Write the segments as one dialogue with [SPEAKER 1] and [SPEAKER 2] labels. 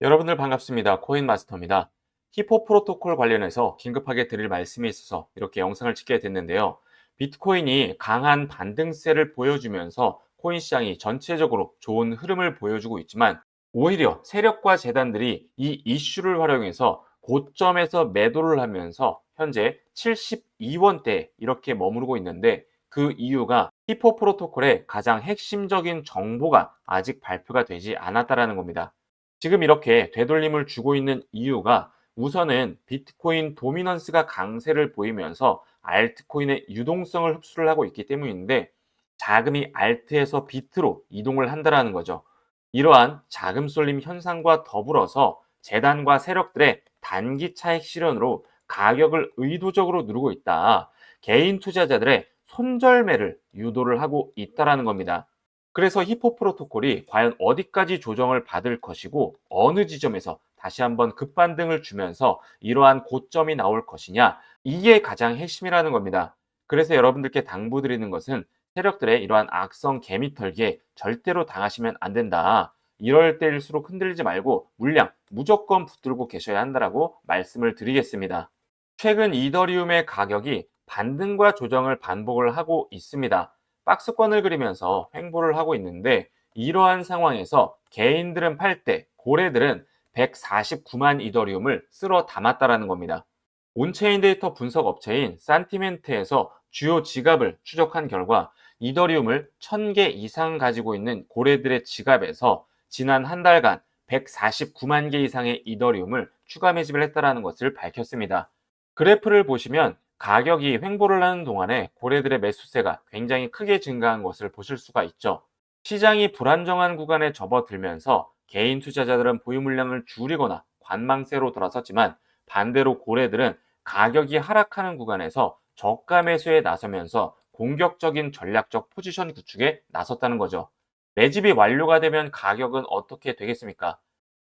[SPEAKER 1] 여러분들 반갑습니다. 코인마스터입니다. 히포 프로토콜 관련해서 긴급하게 드릴 말씀이 있어서 이렇게 영상을 찍게 됐는데요. 비트코인이 강한 반등세를 보여주면서 코인 시장이 전체적으로 좋은 흐름을 보여주고 있지만 오히려 세력과 재단들이 이 이슈를 활용해서 고점에서 매도를 하면서 현재 72원대에 이렇게 머무르고 있는데 그 이유가 히포 프로토콜의 가장 핵심적인 정보가 아직 발표가 되지 않았다라는 겁니다. 지금 이렇게 되돌림을 주고 있는 이유가 우선은 비트코인 도미넌스가 강세를 보이면서 알트코인의 유동성을 흡수를 하고 있기 때문인데 자금이 알트에서 비트로 이동을 한다라는 거죠. 이러한 자금 쏠림 현상과 더불어서 재단과 세력들의 단기 차익 실현으로 가격을 의도적으로 누르고 있다. 개인 투자자들의 손절매를 유도를 하고 있다라는 겁니다. 그래서 히포 프로토콜이 과연 어디까지 조정을 받을 것이고 어느 지점에서 다시 한번 급반등을 주면서 이러한 고점이 나올 것이냐, 이게 가장 핵심이라는 겁니다. 그래서 여러분들께 당부드리는 것은 세력들의 이러한 악성 개미털기에 절대로 당하시면 안 된다. 이럴 때일수록 흔들리지 말고 물량 무조건 붙들고 계셔야 한다라고 말씀을 드리겠습니다. 최근 이더리움의 가격이 반등과 조정을 반복을 하고 있습니다. 박스권을 그리면서 횡보를 하고 있는데 이러한 상황에서 개인들은 팔 때 고래들은 149만 이더리움을 쓸어 담았다라는 겁니다. 온체인 데이터 분석 업체인 산티멘트에서 주요 지갑을 추적한 결과 이더리움을 1000개 이상 가지고 있는 고래들의 지갑에서 지난 한 달간 149만 개 이상의 이더리움을 추가 매집을 했다는 것을 밝혔습니다. 그래프를 보시면 가격이 횡보를 하는 동안에 고래들의 매수세가 굉장히 크게 증가한 것을 보실 수가 있죠. 시장이 불안정한 구간에 접어들면서 개인 투자자들은 보유 물량을 줄이거나 관망세로 돌아섰지만 반대로 고래들은 가격이 하락하는 구간에서 저가 매수에 나서면서 공격적인 전략적 포지션 구축에 나섰다는 거죠. 매집이 완료가 되면 가격은 어떻게 되겠습니까?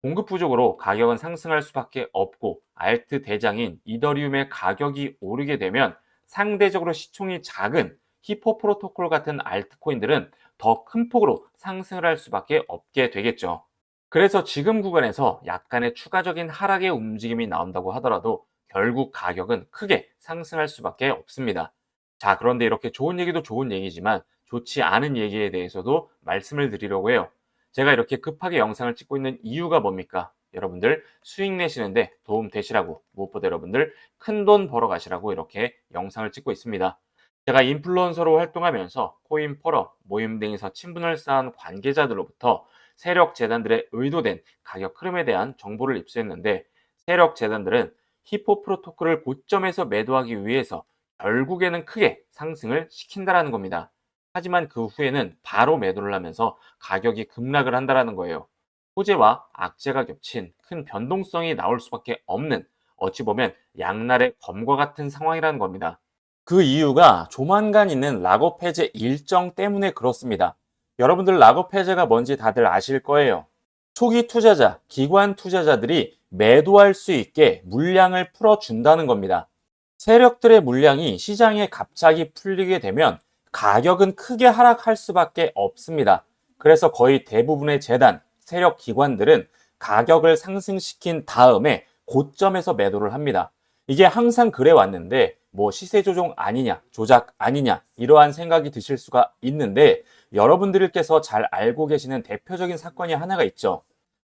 [SPEAKER 1] 공급 부족으로 가격은 상승할 수밖에 없고 알트 대장인 이더리움의 가격이 오르게 되면 상대적으로 시총이 작은 히포 프로토콜 같은 알트코인들은 더 큰 폭으로 상승을 할 수밖에 없게 되겠죠. 그래서 지금 구간에서 약간의 추가적인 하락의 움직임이 나온다고 하더라도 결국 가격은 크게 상승할 수밖에 없습니다. 자, 그런데 이렇게 좋은 얘기도 좋은 얘기지만 좋지 않은 얘기에 대해서도 말씀을 드리려고 해요. 제가 이렇게 급하게 영상을 찍고 있는 이유가 뭡니까? 여러분들 수익 내시는데 도움 되시라고, 무엇보다 여러분들 큰 돈 벌어 가시라고 이렇게 영상을 찍고 있습니다. 제가 인플루언서로 활동하면서 코인 포럼, 모임 등에서 친분을 쌓은 관계자들로부터 세력 재단들의 의도된 가격 흐름에 대한 정보를 입수했는데 세력 재단들은 히포 프로토콜을 고점에서 매도하기 위해서 결국에는 크게 상승을 시킨다라는 겁니다. 하지만 그 후에는 바로 매도를 하면서 가격이 급락을 한다는 거예요. 호재와 악재가 겹친 큰 변동성이 나올 수밖에 없는, 어찌 보면 양날의 검과 같은 상황이라는 겁니다. 그 이유가 조만간 있는 락업 해제 일정 때문에 그렇습니다. 여러분들 락업 해제가 뭔지 다들 아실 거예요. 초기 투자자, 기관 투자자들이 매도할 수 있게 물량을 풀어준다는 겁니다. 세력들의 물량이 시장에 갑자기 풀리게 되면 가격은 크게 하락할 수밖에 없습니다. 그래서 거의 대부분의 재단, 세력 기관들은 가격을 상승시킨 다음에 고점에서 매도를 합니다. 이게 항상 그래 왔는데 뭐 시세 조종 아니냐, 조작 아니냐 이러한 생각이 드실 수가 있는데 여러분들께서 잘 알고 계시는 대표적인 사건이 하나가 있죠.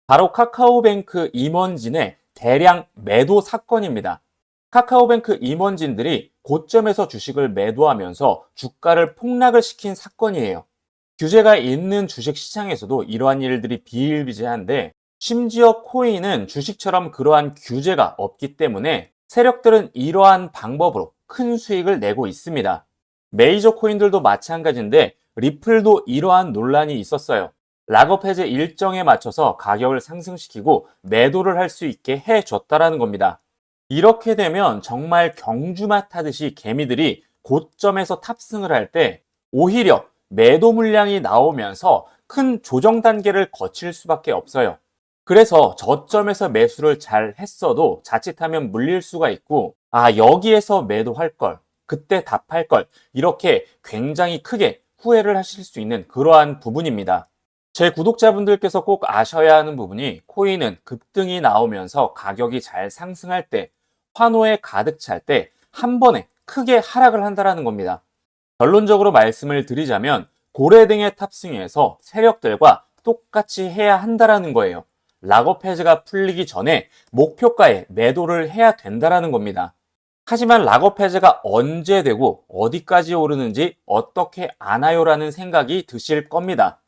[SPEAKER 1] 바로 카카오뱅크 임원진의 대량 매도 사건입니다. 카카오뱅크 임원진들이 고점에서 주식을 매도하면서 주가를 폭락을 시킨 사건이에요. 규제가 있는 주식 시장에서도 이러한 일들이 비일비재한데 심지어 코인은 주식처럼 그러한 규제가 없기 때문에 세력들은 이러한 방법으로 큰 수익을 내고 있습니다. 메이저 코인들도 마찬가지인데 리플도 이러한 논란이 있었어요. 락업 해제 일정에 맞춰서 가격을 상승시키고 매도를 할 수 있게 해줬다라는 겁니다. 이렇게 되면 정말 경주마 타듯이 개미들이 고점에서 탑승을 할 때 오히려 매도 물량이 나오면서 큰 조정 단계를 거칠 수밖에 없어요. 그래서 저점에서 매수를 잘 했어도 자칫하면 물릴 수가 있고, 아, 여기에서 매도할 걸, 그때 답할 걸, 이렇게 굉장히 크게 후회를 하실 수 있는 그러한 부분입니다. 제 구독자분들께서 꼭 아셔야 하는 부분이 코인은 급등이 나오면서 가격이 잘 상승할 때, 환호에 가득 찰 때 한 번에 크게 하락을 한다는 겁니다. 결론적으로 말씀을 드리자면 고래등에 탑승해서 세력들과 똑같이 해야 한다는 거예요. 락업 해제가 풀리기 전에 목표가에 매도를 해야 된다는 겁니다. 하지만 락업 해제가 언제 되고 어디까지 오르는지 어떻게 아나요라는 생각이 드실 겁니다.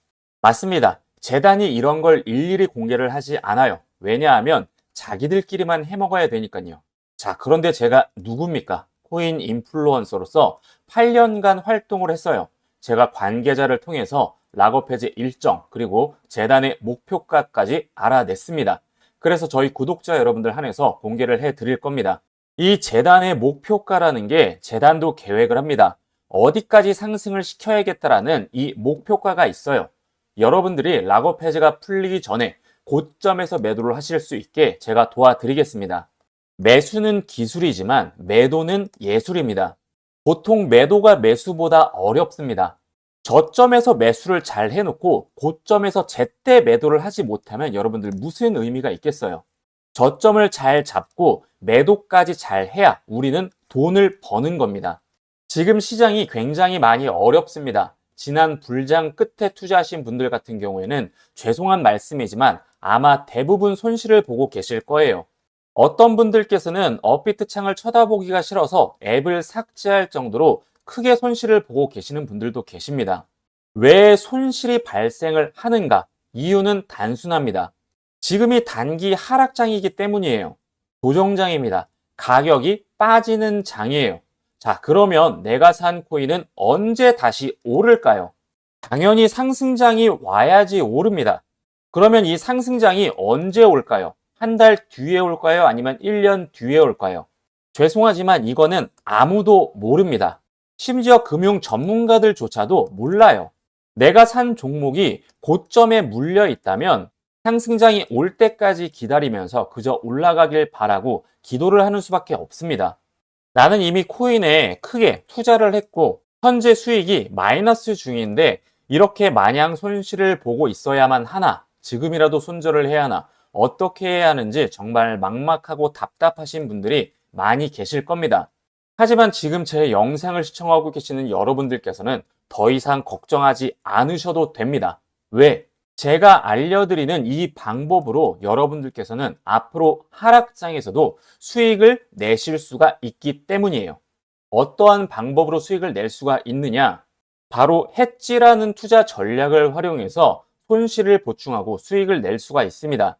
[SPEAKER 1] 맞습니다. 재단이 이런 걸 일일이 공개를 하지 않아요. 왜냐하면 자기들끼리만 해먹어야 되니까요. 자, 그런데 제가 누굽니까? 코인 인플루언서로서 8년간 활동을 했어요. 제가 관계자를 통해서 락업 해제 일정 그리고 재단의 목표가까지 알아냈습니다. 그래서 저희 구독자 여러분들 한해서 공개를 해드릴 겁니다. 이 재단의 목표가라는 게 재단도 계획을 합니다. 어디까지 상승을 시켜야겠다라는 이 목표가가 있어요. 여러분들이 락업 해제가 풀리기 전에 고점에서 매도를 하실 수 있게 제가 도와드리겠습니다. 매수는 기술이지만 매도는 예술입니다. 보통 매도가 매수보다 어렵습니다. 저점에서 매수를 잘 해놓고 고점에서 제때 매도를 하지 못하면 여러분들 무슨 의미가 있겠어요? 저점을 잘 잡고 매도까지 잘 해야 우리는 돈을 버는 겁니다. 지금 시장이 굉장히 많이 어렵습니다. 지난 불장 끝에 투자하신 분들 같은 경우에는 죄송한 말씀이지만 아마 대부분 손실을 보고 계실 거예요. 어떤 분들께서는 업비트 창을 쳐다보기가 싫어서 앱을 삭제할 정도로 크게 손실을 보고 계시는 분들도 계십니다. 왜 손실이 발생을 하는가? 이유는 단순합니다. 지금이 단기 하락장이기 때문이에요. 조정장입니다. 가격이 빠지는 장이에요. 자, 그러면 내가 산 코인은 언제 다시 오를까요? 당연히 상승장이 와야지 오릅니다. 그러면 이 상승장이 언제 올까요? 한 달 뒤에 올까요? 아니면 1년 뒤에 올까요? 죄송하지만 이거는 아무도 모릅니다. 심지어 금융 전문가들조차도 몰라요. 내가 산 종목이 고점에 물려 있다면 상승장이 올 때까지 기다리면서 그저 올라가길 바라고 기도를 하는 수밖에 없습니다. 나는 이미 코인에 크게 투자를 했고 현재 수익이 마이너스 중인데 이렇게 마냥 손실을 보고 있어야만 하나, 지금이라도 손절을 해야 하나, 어떻게 해야 하는지 정말 막막하고 답답하신 분들이 많이 계실 겁니다. 하지만 지금 제 영상을 시청하고 계시는 여러분들께서는 더 이상 걱정하지 않으셔도 됩니다. 왜? 제가 알려드리는 이 방법으로 여러분들께서는 앞으로 하락장에서도 수익을 내실 수가 있기 때문이에요. 어떠한 방법으로 수익을 낼 수가 있느냐? 바로 해지라는 투자 전략을 활용해서 손실을 보충하고 수익을 낼 수가 있습니다.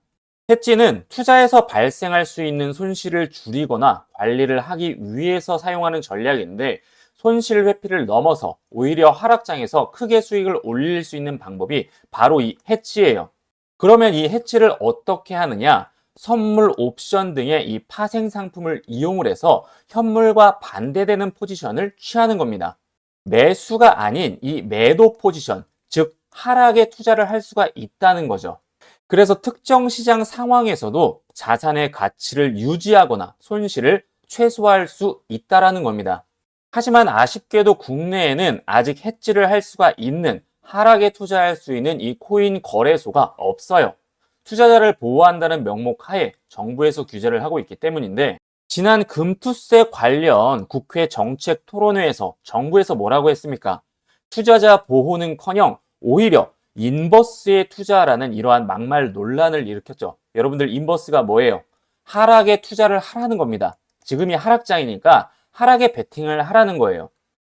[SPEAKER 1] 해지는 투자에서 발생할 수 있는 손실을 줄이거나 관리를 하기 위해서 사용하는 전략인데 손실 회피를 넘어서 오히려 하락장에서 크게 수익을 올릴 수 있는 방법이 바로 이 해지예요. 그러면 이 해지를 어떻게 하느냐? 선물, 옵션 등의 이 파생 상품을 이용을 해서 현물과 반대되는 포지션을 취하는 겁니다. 매수가 아닌 이 매도 포지션, 즉 하락에 투자를 할 수가 있다는 거죠. 그래서 특정 시장 상황에서도 자산의 가치를 유지하거나 손실을 최소화할 수 있다는 겁니다. 하지만 아쉽게도 국내에는 아직 해지를 할 수가 있는 하락에 투자할 수 있는 이 코인 거래소가 없어요. 투자자를 보호한다는 명목 하에 정부에서 규제를 하고 있기 때문인데 지난 금투세 관련 국회 정책 토론회에서 정부에서 뭐라고 했습니까? 투자자 보호는커녕 오히려 인버스에 투자라는 이러한 막말 논란을 일으켰죠. 여러분들 인버스가 뭐예요? 하락에 투자를 하라는 겁니다. 지금이 하락장이니까 하락에 베팅을 하라는 거예요.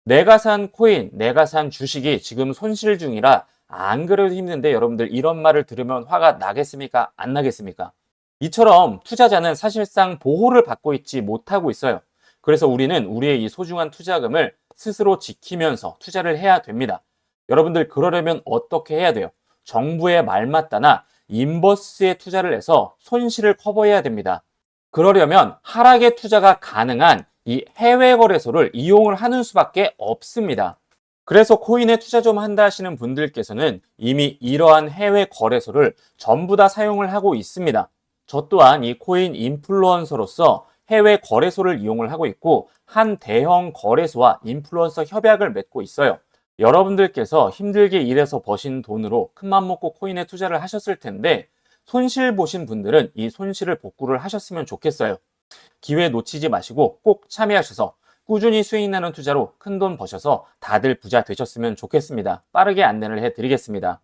[SPEAKER 1] 내가 산 코인, 내가 산 주식이 지금 손실 중이라 안 그래도 힘든데 여러분들 이런 말을 들으면 화가 나겠습니까? 안 나겠습니까? 이처럼 투자자는 사실상 보호를 받고 있지 못하고 있어요. 그래서 우리는 우리의 이 소중한 투자금을 스스로 지키면서 투자를 해야 됩니다. 여러분들 그러려면 어떻게 해야 돼요? 정부의 말 맞다나 인버스에 투자를 해서 손실을 커버해야 됩니다. 그러려면 하락의 투자가 가능한 이 해외 거래소를 이용을 하는 수밖에 없습니다. 그래서 코인에 투자 좀 한다 하시는 분들께서는 이미 이러한 해외 거래소를 전부 다 사용을 하고 있습니다. 저 또한 이 코인 인플루언서로서 해외 거래소를 이용을 하고 있고 한 대형 거래소와 인플루언서 협약을 맺고 있어요. 여러분들께서 힘들게 일해서 버신 돈으로 큰맘 먹고 코인에 투자를 하셨을 텐데 손실 보신 분들은 이 손실을 복구를 하셨으면 좋겠어요. 기회 놓치지 마시고 꼭 참여하셔서 꾸준히 수익 나는 투자로 큰돈 버셔서 다들 부자 되셨으면 좋겠습니다. 빠르게 안내를 해드리겠습니다.